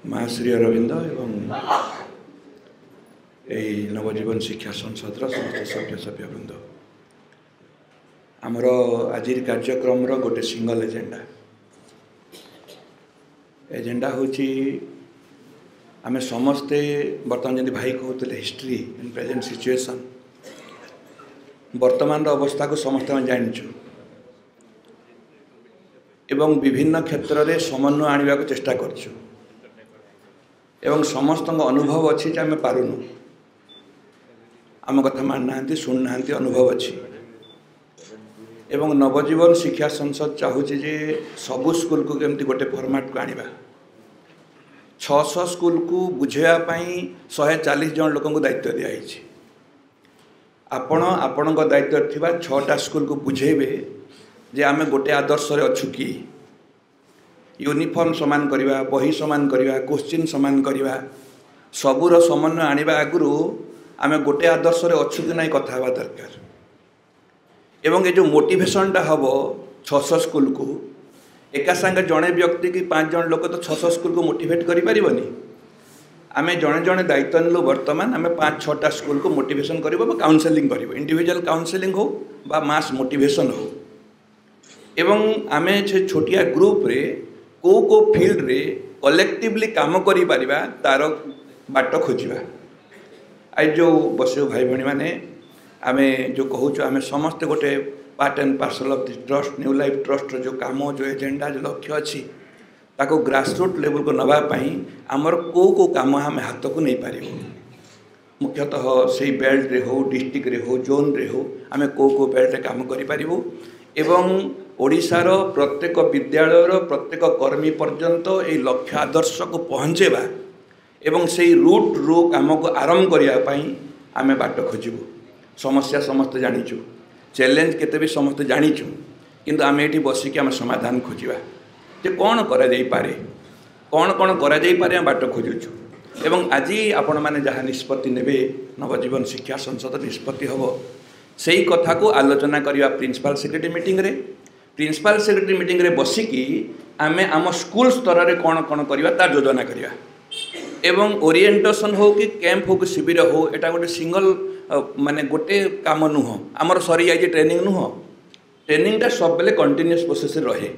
माँ श्री अरविंद एवं यही नवजीवन शिक्षा संसद समस्त सभ्य सभ्यवृंद आमर आज कार्यक्रम गोटे सिंगल एजेंडा हूँ आम समस्ते बर्तमान जमी भाई कहते हिस्ट्री इन प्रेजेंट सिचुएशन वर्तमान अवस्था को समस्त आम जाचु एवं विभिन्न क्षेत्र में समन्वय आने को चेष्टा करछु एवं समस्त अनुभव अच्छी आम पारुनु आम कथा मान ना शुणु ना अनुभव अच्छी एवं नवजीवन शिक्षा संसद चाहूँगी जे सबू स्कूल को केमती गोटे फॉर्मेट को आनिबा 600 स्कूल को बुझाई 140 जन लोक दायित्व दिखाई आपण दायित्व थिबा 6टा स्कूल को बुझेबे जे आमे गोटे आदर्श रे अछु कि यूनिफॉर्म समान करिबा बही समान करिबा क्वेश्चन समान करिबा सबूर समन्वय आनिबा आगुरु आमे गोटे आदर्श रे अछु कि नाही कथा हवा दरकार एवं ये जो मोटिवेशनटा हम 600 स्कूल को एका संगे जड़े व्यक्ति कि 5 जन लोक तो 600 स्कूल को मोटिवेट करें आम जड़े जड़े दायित्व नेलु बर्तमान आम 5-6टा स्कूल को मोटिवेशन कर काउनसेलिंग कर इंडिविजुअल काउनसेलिंग हो बा मास मोटिवेशन हो एवं आम से छोटिया ग्रुप रे को फील्ड रे कलेक्टिवली काम करि परिबा तार बाट खोजिबा आज जो बस भाई भणी माने आम जो कहूँ आम समस्ते गोटे part and parcel of this trust new life trust जो काम जो एजेंडा जो लक्ष्य अच्छी ताको ग्रासरूट लेवल को नवापाई आमर को काम आम हाथ को नहीं पार मुख्यतः से बेल्ट रे हो डिस्ट्रिक्ट रे हो जोन रे हो आम को बेल्ट रे काम करूँ एवं ओडिशार प्रत्येक विद्यालयर प्रत्येक कर्मी पर्यंत ये लक्ष्य आदर्श को पहुँचेबा एवं से रूट रू काम को आरंभ करने आम बाट खोजबू समस्या समस्त जानीचु चैलेंज केते भी समस्त जानीचु किंतु आम ये बसिक आम समाधान खोजा जे कौन करा जाई पारे कौन करा जाई पारे आम बाट खोजुचु एवं आज आपण माने जहाँ निष्पत्ति नेबे नवजीवन शिक्षा संसद निष्पत्ति हम से कथा को आलोचना करवा प्रिंसिपल सेक्रेटरी मीटिंग रे प्रिंसिपल सेक्रेटरी मीटिंग रे बसिकी आम आम स्कूल स्तर में कौन करवा तार योजना करवा एवं ओरिएंटेशन हो कि कैंप हो कि शिविर हो एटा गोटे सिंगल माने गोटे काम नुह आमर सरी जाए ट्रेनिंग नुह ट्रेनिंगटा सब बेले कंटिन्यूअस प्रोसेस रहे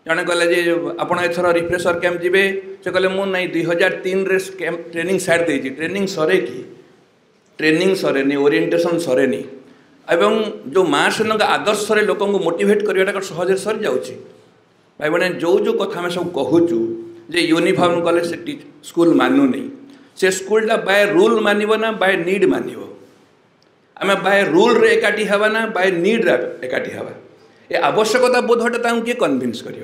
जड़े कहले जे आपण एथर रिफ्रेशर कैंप जीवे से कहले मु नहीं 2003 रे कैंप ट्रेनिंग साइड देजी ट्रेनिंग सरे कि ट्रेनिंग सरे नहीं ओरिएंटेशन सरे नहीं एवं जो माँ सेनक आदर्श रे लोक मोटिवेट करवाटा सहज सरी जाऊँगी भाई बहन जो कथा आम सब कहूँ जे यूनिफॉर्म कले से स्कूल मानु नहीं से स्कूलटा बाय रूल मानिब ना बाय नीड मानिब आम बाय रूल रे एकाठी हवा ना बाय नीड रे एकाठी हवा ये आवश्यकता बोधटा किए कन्विन्स कर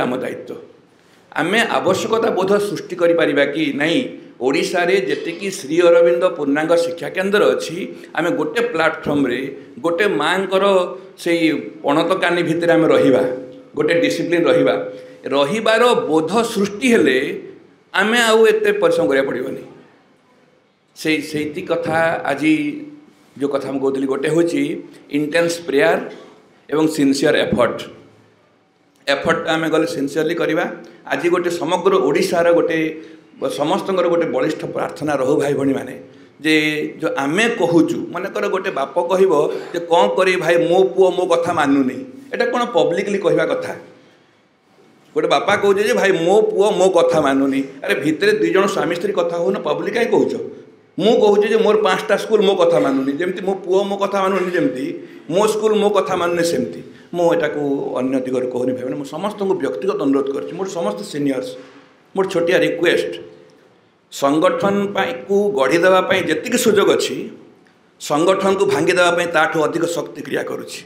आम दायित्व आम आवश्यकता बोध सृष्टि करिपरिबा कि नहीं ओडिशा रे जेतिकी श्री अरविंद पूर्णांग शिक्षा केन्द्र अच्छी आम गोटे प्लाटफर्म रे गोटे माँकर से पणतकानी भितर आम रहिबा गोटे डिसिप्लिन रहिबार बोध सृष्टि हेले आम आउ एते परिश्रम करिया पड़िबनी से कथा आज जो कथा हम कहते गोटे हूँ इंटेंस प्रेयर एवं सिंसियर एफर्ट आम गले सिंसियरली करवा आज गोटे समग्र ओडिशार गोटे समस्त गोटे बलिष्ठ प्रार्थना रहू भाई भणी माने जे जो आमे कहूचु मनकर गोटे बाप कहब जे कौन करी भाई मो पुओ मो कथा मानुनी एटा कौन पब्लिकली कहवा कथा गोटे बापा कहे जे भाई मो पुओ मो कथा मानुनी अरे भितर 2 जन स्वामी स्त्री कथा हो ना पब्लिक कहीं कहूच मु कहूँ जे मोर 5टा स्कूल मो कथा मानुनी जमती मो पुओ मो कथा मानुनी जमती मो स्कूल मो कथा मानुनी सेमती मुझा अन्य दिगरे कहूनी भाई मुझे समस्त को व्यक्तिगत अनुरोध कर मोर समस्त सिनियर्स मोर छोटिया रिक्वेस्ट संगठन को गढ़ीदेवाई जी सुजोग अच्छी संगठन को भांगीदेवाई ताठू अधिक शक्ति क्रिया करुच्ची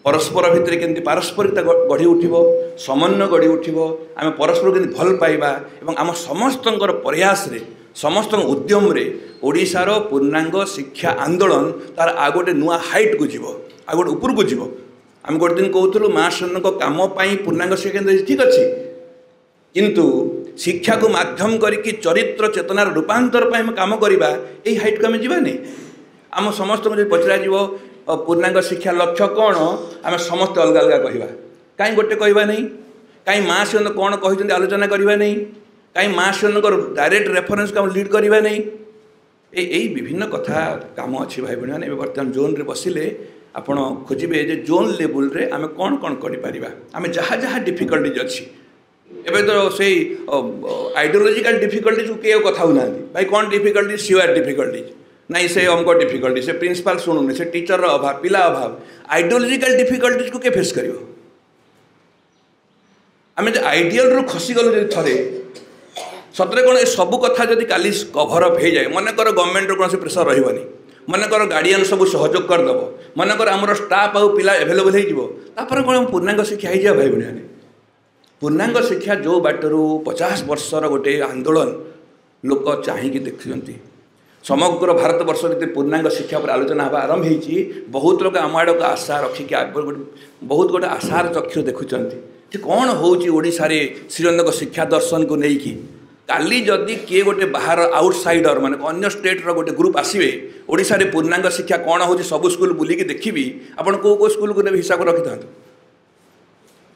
परस्पर भितर केमती पारस्परिकता गढ़ी उठिब समन्वय गढ़ी उठिब आम परस्पर केमती भल पाइबा एवं आम समस्त प्रयास रे समस्त उद्यम रे ओडिशार पूर्णांग शिक्षा आंदोलन तार आ गोटे नुआ हाइट को जीव आ गोटे ऊपर को जीव आम गोटे दिन कहूँ माँ सेन काम पूर्णांग शिक्षा केन्द्र ठीक अच्छे किंतु शिक्षा को माध्यम करके चरित्र चेतनार रूपांतर काम करवा यही हाइट को आम जावानी आम समस्त पचरा पूर्णांग शिक्षा लक्ष्य कौन आम समस्त अलग अलग कहवा कहीं गोटे कहवा नहीं कहीं माँ सी कौन कहते आलोचना करवा नहीं कहीं माँ सी डायरेक्ट रेफरेन्स को लीड करवा नहीं यही विभिन्न कथा काम अच्छी भाई भाई मैंने बर्तमान जोन रे बसिले आपण खोजे जे जोन लेवल रे आम कौन कौन कर आम जहाँ जहाँ डिफिकल्टीज अच्छी एवं तो से आइडियोलोजिकल डिफिकल्टीज को किए कथा ना भाई कौन डिफिकल्टीज सीआर डिफिकल्टीज नहीं से अमको डिफिकल्टी से प्रिंसिपल शुणुनि से टीचर अभाव पिला अभाव आइडियोलोजिकल डिफिकल्टीज को किए फेस कर आम आइडियल रू खसीगलु जो थे सतरे कौन सब कथा जब काली कभर अप हो जाए मनकर गवर्नमेंट कौन प्रेसर रही मनकर गार्डियन सब सहयोग करदेव मनकर आमर स्टाफ आउ पिला एभेलेबल होपर कौन पूर्णांग शिक्षा हो भाई भाई मैंने पूर्णांग शिक्षा जो बाटरू 50 वर्षर गोटे आंदोलन लोक चाहिए देखुं समग्र भारत वर्ष जो पूर्णांग शिक्षा पर आलोचना हवा आरंभ होती बहुत लोग आम आड़ आशा रखिक बहुत गोटे आशार चक्षु देखुं कौन होशा श्रीरंग शिक्षा दर्शन को लेकिन काली जदि किए गोटे बाहर आउटसाइडर माने अन्य स्टेट्र गोटे ग्रुप आसवे ओडिशा रे पूर्णांग शिक्षा कौन हो सब स्कूल बुलिकी देखी आपड़ कौ स्कूल को हिसाब रखि था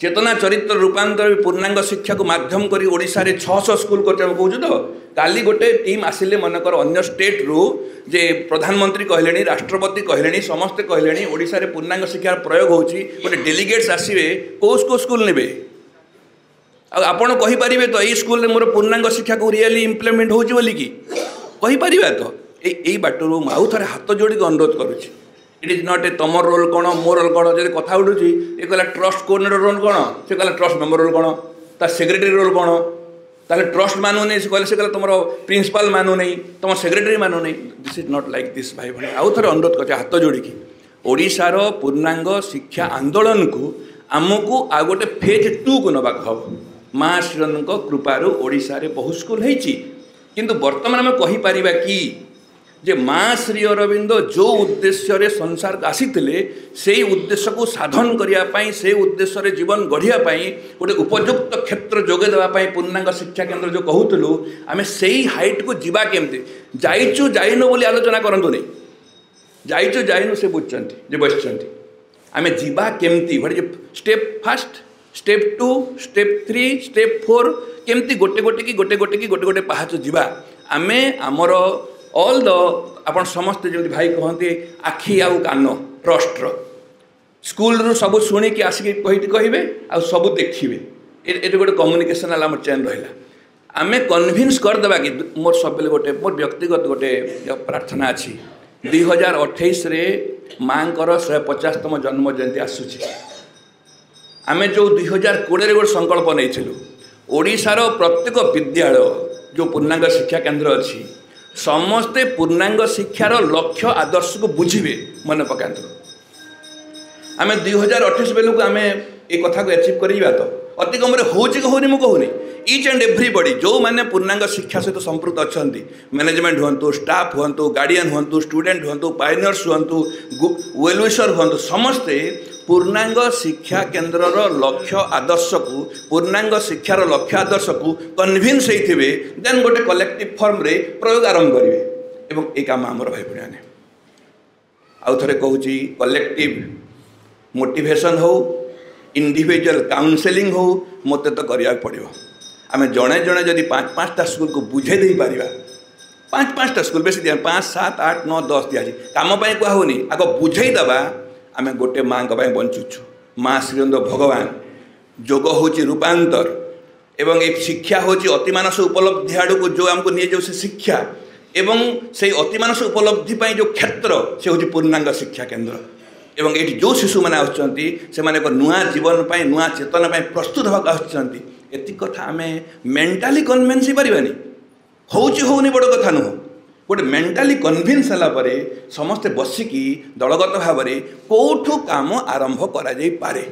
चेतना चरित्र रूपांतर पूर्णांग शिक्षा को माध्यम करी ओडिशा रे 600 स्कूल कर कहूँ तो काली गोटे टीम आसिले मनकर अन्य स्टेट रु जे प्रधानमंत्री कहले राष्ट्रपति कहले समस्ते कहले ओडिशा रे पूर्णांग शिक्षार प्रयोग होची गोटे डेलीगेट्स आसवे कौ स्कूल नेबे आपण कहींपारे तो यही स्कूल मोर पूर्णांग शिक्षा को रियली इम्प्लीमेंट होची बोली कि कहींपारे तो यही बाटरू आउ थे हाथ जोड़ी अनुरोध करुँच इट इज नॉट ए तुम रोल कौन मो रोल कौन जब कथा उठुची ये कहला ट्रस्ट कोऑर्डिनेटर रोल कौन से कहला ट्रस्ट मेंबर रोल कौन ता सेक्रेटरी रोल कौन ताले ट्रस्ट मानु नहीं से कहले से कहला तुम प्रिंसिपल मानु नहीं तुम सेक्रेटरी मानु नहीं this is not like this भाई भाई आउ थे अनुरोध कर हाथ जोड़ी ओडिशार पूर्णांग शिक्षा आंदोलन को आमको आ गोटे फेज 2 को नबाक हम माँ श्रीरन कृपारू ओडिशा रे बहुत स्कूल होती किंतु वर्तमान आम कहीपर कि जे माँ श्री अरविंद जो उद्देश्य रे संसार को आसीथिले से उद्देश्य को साधन करने से उद्देश्य रे जीवन गढ़ियापाई गोटे उपयुक्त क्षेत्र जोगे देवाई पूर्णांग शिक्षा केन्द्र जो कहूलु आम से हाइट को जीवा केमती जाइचु जाइनु बोली आलोचना करतु नहीं जाइचु जाइनु से बुझुंट जे बस आम जीवा केमती what step fast step 2 step 3 step 4 केमती गोटे गोटे की गोटे गोटे की गोटे गोटे पहाच जीवा आम आमर ऑल द आपण समस्ते जमी भाई कहते आखि आउ कान ट्रस्टर स्कूल रू सब शुणिकी आसिक कहे आ सब देखिए ये गोटे कम्युनिकेशन आम चेन रहा आम कन्भिन्स करदेवा कि मोर सब गोटे मोर व्यक्तिगत गोटे प्रार्थना अच्छी 2028 रे माँ को 150तम जन्म जयंती आसूची आम जो 2020 गोटे संकल्प नहीं ओडिशार प्रत्येक विद्यालय जो पूर्णांग शिक्षा केन्द्र अच्छी समस्ते पूर्णांग शिक्षार लक्ष्य आदर्श को बुझे मन पकात आम 2028 बेलू आम ये कथा को अचीव करा तो अति कम होनी मुझे कहूनी इच एंड एव्रीबडी जो मैंने पूर्णांग शिक्षा सहित संपृक्त अच्छा मैनेजमेंट हूँ स्टाफ हूँ गार्डियन हूँ स्टूडेंट हूँ पायनियर्स हूँ वेलविशर हूँ समस्ते पूर्णांग शिक्षा केन्द्र लक्ष्य आदर्श को पूर्णांग शिक्षार लक्ष्य आदर्श को कन्भिन्स होते देन गोटे कलेक्टिव फॉर्म रे प्रयोग आरंभ करेंगे एवं ये कम आमर भाई भाई मैंने आउ थे कहूँ कलेक्टिव मोटिवेशन हो इंडिविजुअल काउंसेलिंग हो मत तो करने पड़ो आम जड़े जड़े जदि 5-5टा स्कूल को बुझे दे पारिबा 5-5टा स्कूल बेसी दिया 5, 7, 8, 9, 10 दिया कम कहूनी आग बुझेदेवा आम गोटे माँ बंचुछु माँ श्रीरंग भगवान जोग हूँ रूपांतर एवं ये शिक्षा हूँ अतिमानस उपलब्धि आड़ को जो आमको नहीं जाऊ से शिक्षा एवं से अतिमानस उपलब्धि जो क्षेत्र से हूँ पूर्णांग शिक्षा केन्द्र एवं ये जो शिशु मैंने आसने नुआ जीवन नुआ चेतना प्रस्तुत होगा आती कथा आम मेंटाली कन्भिन्स हो पारानी होनी बड़ कथा नुह गोटे मेंटाली कन्भिन्स है समस्ते बसिकी दलगत भाव में कौठू काम आरंभ करे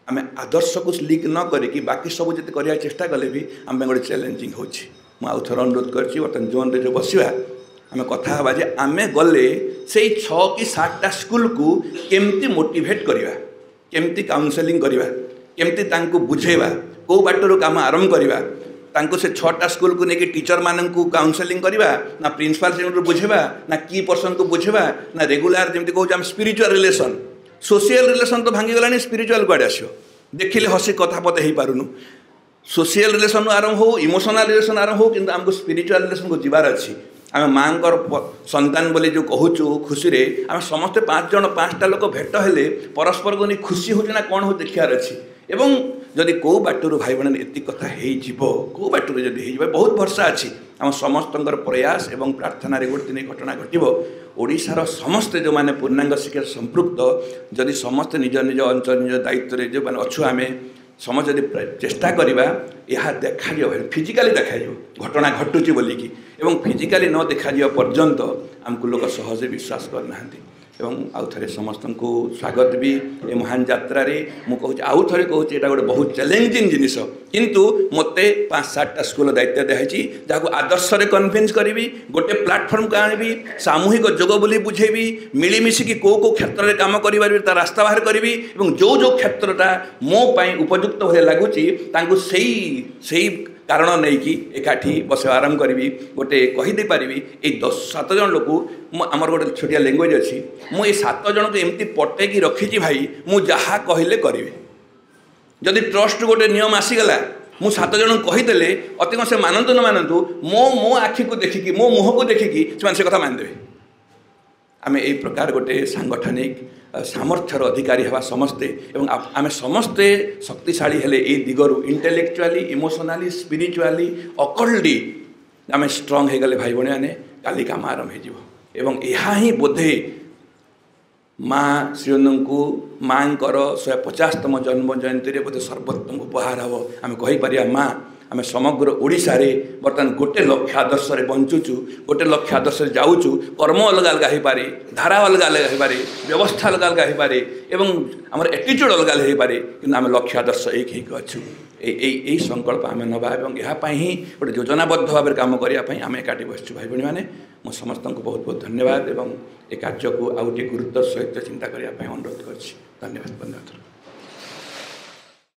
आम आदर्श को लीक न करी बाकी सब जिते करने चेष्टा कले भी आम गोटे चैलेंजिंग होची मुझे थर अनुरोध कर बर्तमान जोन रे जो बसवा आम कथा हवा जे आम गले से 6 कि 7टा स्कूल को केमती मोटिवेट करवा केमती काउंसेलिंग करवा केमती बुझेवा कौ बाटर काम आरंभ करवा तांको से 6टा स्कूल को लेकिन टीचर मान को काउंसेलिंग करवा ना प्रिंसिपल से बुझेवा ना की पर्सन को बुझेवा ना रेगुलर जमी कहूँ स्पिरिचुअल रिलेशन सोशल रिलेशन तो भांगी गलानी स्पिरिचुअल कड़े आसो देखिले हसी कथा पते हो पारुनु सोशल रिलेशन आरंभ हो इमोशनल रिलेशन आरंभ हो किंतु आमको स्पिरिचुअल रिलेशन को जीवार अच्छी आम माँ संतान बोली जो कहूँ खुशी रे आम समस्ते 5 जन 5टा लोक भेट हेले परस्पर को नहीं खुशी हो कौन हो देखार अच्छी एवं जदि कौ बाटर भाई बहन एति कथा कौ बाटर जदि बहुत भरसा अच्छी आम समस्त प्रयास एवं प्रार्थना गोटे दिन घटना घटव ओडिशार समस्ते जो मैंने पूर्णांग शिक्षा संपृक्त जदि समस्ते निज निज अंचल निज दायित्व जो मैंने अच्छु आम समझ जदि चेष्टा करवा यह देखा फिजिकाली देखा घटना घटुची बोलिकी एवं फिजिकाली न देखा पर्यंत आमको लोक सहजे विश्वास करना एवं आउ थे समस्त को स्वागत भी ये महान यात्रा मुझे कहूँ आउ थे कहूँ यहाँ गोटे बहुत चैलेंजिंग जिनिस किंतु मते 5-7टा स्कूल दायित्व दिखाई जहाँ आदर्श कन्भिन्स करी गोटे प्लाटफर्म को आनबी सामूहिक जोग बोली बुझेबी मिलमिशिकी कौ क्षेत्र में कम कर रास्ता बाहर करी जो जो क्षेत्रटा मो उपयुक्त भाई लगुच से कारण नहीं कि एकाठी बस आराम करी गोटे कहीदे पारि 7 जन लोक आमर गोटे छोटिया लैंग्वेज अच्छी मुझे 7 जन को एमती पटेकी रखी भाई मुझे जहाँ कहले करी जदि ट्रस्ट गोटे नियम आसीगला मु 7 जन कहीदेले अति से मानतु न मानतु मो आखि को देखिकी मो मुह को देखिकी से कथा मानिदेवे आम यही प्रकार गोटे सांगठनिक सामर्थ्यर अधिकारी हवा समस्ते एवं आम समस्ते शक्तिशाली हेले ए दिगरु इंटेलेक्चुअली इमोशनली स्पिरिचुअली अकल्डी आम स्ट्रंग हो गले भाई भाई मैंने काली काम आरंभ हो यह ही बोधे माँ श्रीअन्न को माँ 150तम जन्म जयंती बोधे सर्वोत्तम उपहार हम आम कहीपर माँ आम समग्र ओडिशा रे बर्तमान गोटे लक्ष्य आदर्श बंचुचु गोटे लक्ष्य आदर्श जाऊँ कर्म अलग अलग हो पारे धारा अलग अलग हो पारे व्यवस्था अलग अलग हो पारे एवं आम एटीट्यूड अलग अलग हो पारे कि आम लक्ष्य आदर्श एक अच्छु यही संकल्प आम नवा यहाँ ही गोटे योजनाबद्ध भाव में कम करने आम एकाठी बसचु भाई भाई मैंने मो समस्त को बहुत बहुत धन्यवाद एवं ए कार्य को आउ गुरुत्व सहित चिंता करने अनुरोध कर धन्यवाद।